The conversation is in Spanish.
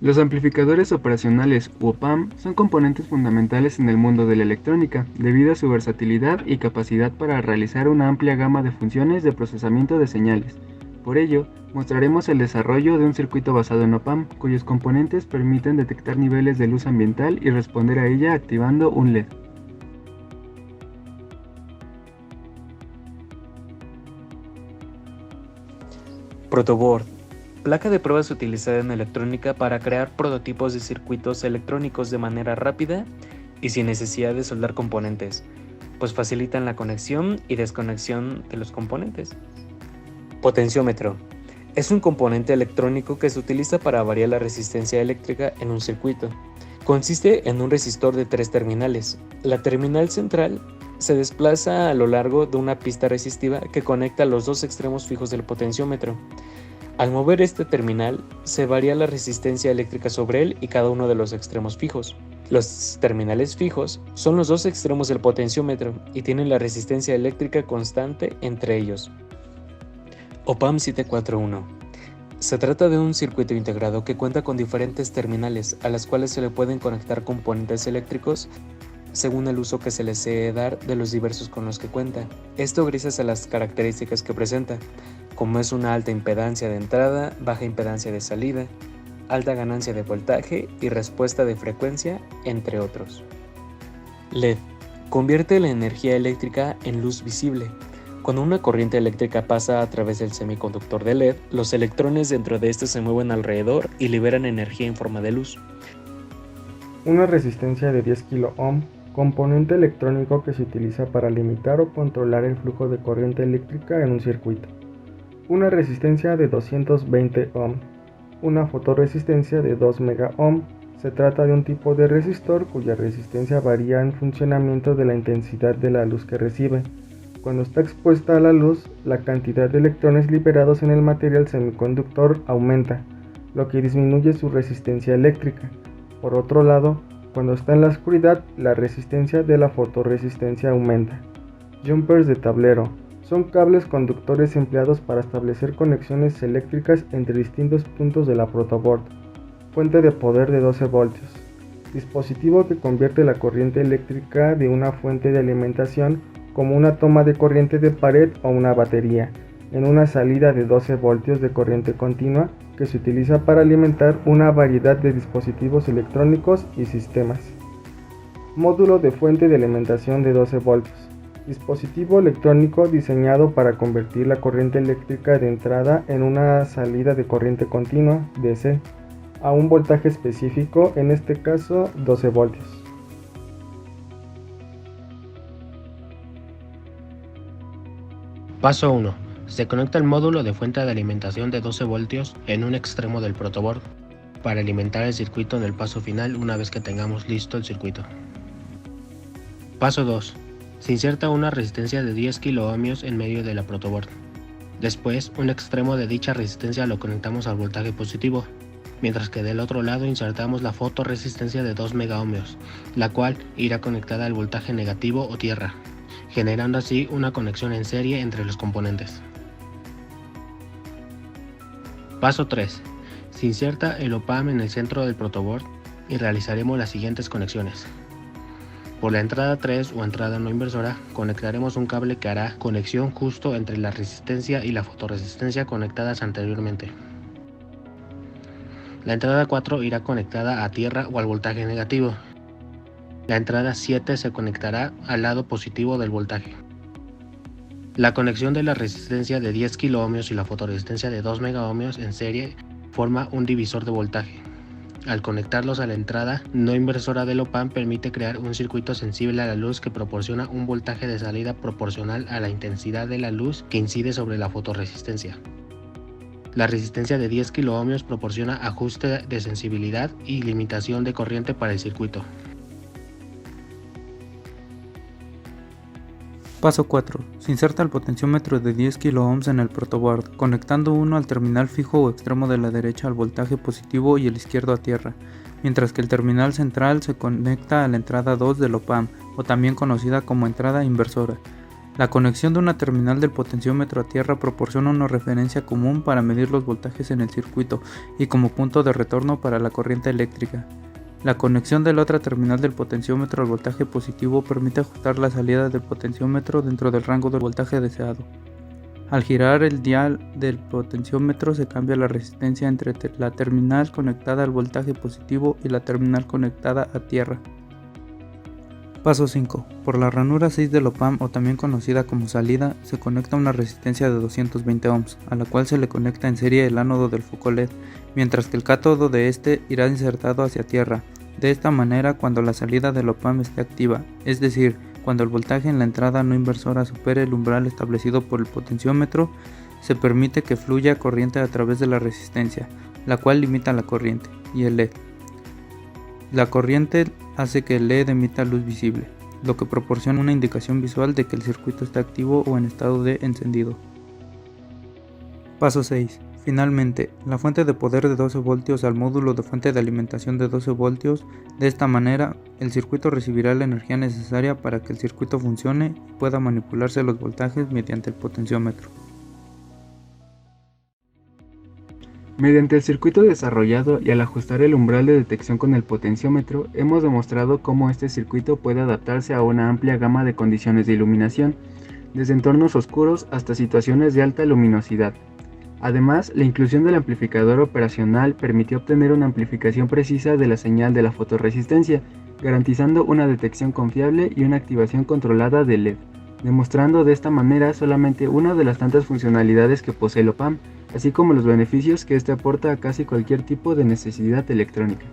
Los amplificadores operacionales u OPAM son componentes fundamentales en el mundo de la electrónica, debido a su versatilidad y capacidad para realizar una amplia gama de funciones de procesamiento de señales. Por ello, mostraremos el desarrollo de un circuito basado en OPAM, cuyos componentes permiten detectar niveles de luz ambiental y responder a ella activando un LED. Protoboard. Placa de pruebas utilizada en electrónica para crear prototipos de circuitos electrónicos de manera rápida y sin necesidad de soldar componentes, pues facilitan la conexión y desconexión de los componentes. Potenciómetro. Es un componente electrónico que se utiliza para variar la resistencia eléctrica en un circuito. Consiste en un resistor de 3 terminales. La terminal central se desplaza a lo largo de una pista resistiva que conecta los dos extremos fijos del potenciómetro. Al mover este terminal, se varía la resistencia eléctrica sobre él y cada uno de los extremos fijos. Los terminales fijos son los dos extremos del potenciómetro y tienen la resistencia eléctrica constante entre ellos. OPAM 741. Se trata de un circuito integrado que cuenta con diferentes terminales a las cuales se le pueden conectar componentes eléctricos según el uso que se les desee dar de los diversos con los que cuenta. Esto gracias a las características que presenta, como es una alta impedancia de entrada, baja impedancia de salida, alta ganancia de voltaje y respuesta de frecuencia, entre otros. LED. Convierte la energía eléctrica en luz visible. Cuando una corriente eléctrica pasa a través del semiconductor de LED, los electrones dentro de este se mueven alrededor y liberan energía en forma de luz. Una resistencia de 10 kΩ, componente electrónico que se utiliza para limitar o controlar el flujo de corriente eléctrica en un circuito. Una resistencia de 220 Ω, una fotorresistencia de 2 MΩ. Se trata de un tipo de resistor cuya resistencia varía en funcionamiento de la intensidad de la luz que recibe. Cuando está expuesta a la luz, la cantidad de electrones liberados en el material semiconductor aumenta, lo que disminuye su resistencia eléctrica. Por otro lado, cuando está en la oscuridad, la resistencia de la fotorresistencia aumenta. Jumpers de tablero. Son cables conductores empleados para establecer conexiones eléctricas entre distintos puntos de la protoboard. Fuente de poder de 12 voltios. Dispositivo que convierte la corriente eléctrica de una fuente de alimentación, como una toma de corriente de pared o una batería, en una salida de 12 voltios de corriente continua que se utiliza para alimentar una variedad de dispositivos electrónicos y sistemas. Módulo de fuente de alimentación de 12 voltios. Dispositivo electrónico diseñado para convertir la corriente eléctrica de entrada en una salida de corriente continua, DC, a un voltaje específico, en este caso 12 voltios. Paso 1. Se conecta el módulo de fuente de alimentación de 12 voltios en un extremo del protoboard para alimentar el circuito en el paso final una vez que tengamos listo el circuito. Paso 2. Se inserta una resistencia de 10 kΩ en medio de la protoboard. Después, un extremo de dicha resistencia lo conectamos al voltaje positivo, mientras que del otro lado insertamos la fotorresistencia de 2 MΩ, la cual irá conectada al voltaje negativo o tierra, generando así una conexión en serie entre los componentes. Paso 3. Se inserta el OPAM en el centro del protoboard y realizaremos las siguientes conexiones. Por la entrada 3 o entrada no inversora, conectaremos un cable que hará conexión justo entre la resistencia y la fotorresistencia conectadas anteriormente. La entrada 4 irá conectada a tierra o al voltaje negativo. La entrada 7 se conectará al lado positivo del voltaje. La conexión de la resistencia de 10 kΩ y la fotorresistencia de 2 MΩ en serie forma un divisor de voltaje. Al conectarlos a la entrada no inversora del OPAM permite crear un circuito sensible a la luz que proporciona un voltaje de salida proporcional a la intensidad de la luz que incide sobre la fotorresistencia. La resistencia de 10 kΩ proporciona ajuste de sensibilidad y limitación de corriente para el circuito. Paso 4. Se inserta el potenciómetro de 10 kΩ en el protoboard, conectando uno al terminal fijo o extremo de la derecha al voltaje positivo y el izquierdo a tierra, mientras que el terminal central se conecta a la entrada 2 del OPAM, o también conocida como entrada inversora. La conexión de una terminal del potenciómetro a tierra proporciona una referencia común para medir los voltajes en el circuito y como punto de retorno para la corriente eléctrica. La conexión de la otra terminal del potenciómetro al voltaje positivo permite ajustar la salida del potenciómetro dentro del rango del voltaje deseado. Al girar el dial del potenciómetro se cambia la resistencia entre la terminal conectada al voltaje positivo y la terminal conectada a tierra. Paso 5. Por la ranura 6 del OPAMP, o también conocida como salida, se conecta una resistencia de 220 ohms, a la cual se le conecta en serie el ánodo del foco LED, mientras que el cátodo de este irá insertado hacia tierra. De esta manera, cuando la salida del OPAMP esté activa, es decir, cuando el voltaje en la entrada no inversora supere el umbral establecido por el potenciómetro, se permite que fluya corriente a través de la resistencia, la cual limita la corriente, y el LED. La corriente hace que el LED emita luz visible, lo que proporciona una indicación visual de que el circuito está activo o en estado de encendido. Paso 6. Finalmente, la fuente de poder de 12 voltios al módulo de fuente de alimentación de 12 voltios. De esta manera, el circuito recibirá la energía necesaria para que el circuito funcione y pueda manipularse los voltajes mediante el potenciómetro. Mediante el circuito desarrollado y al ajustar el umbral de detección con el potenciómetro, hemos demostrado cómo este circuito puede adaptarse a una amplia gama de condiciones de iluminación, desde entornos oscuros hasta situaciones de alta luminosidad. Además, la inclusión del amplificador operacional permitió obtener una amplificación precisa de la señal de la fotorresistencia, garantizando una detección confiable y una activación controlada del LED, demostrando de esta manera solamente una de las tantas funcionalidades que posee el OPAMP, así como los beneficios que este aporta a casi cualquier tipo de necesidad electrónica.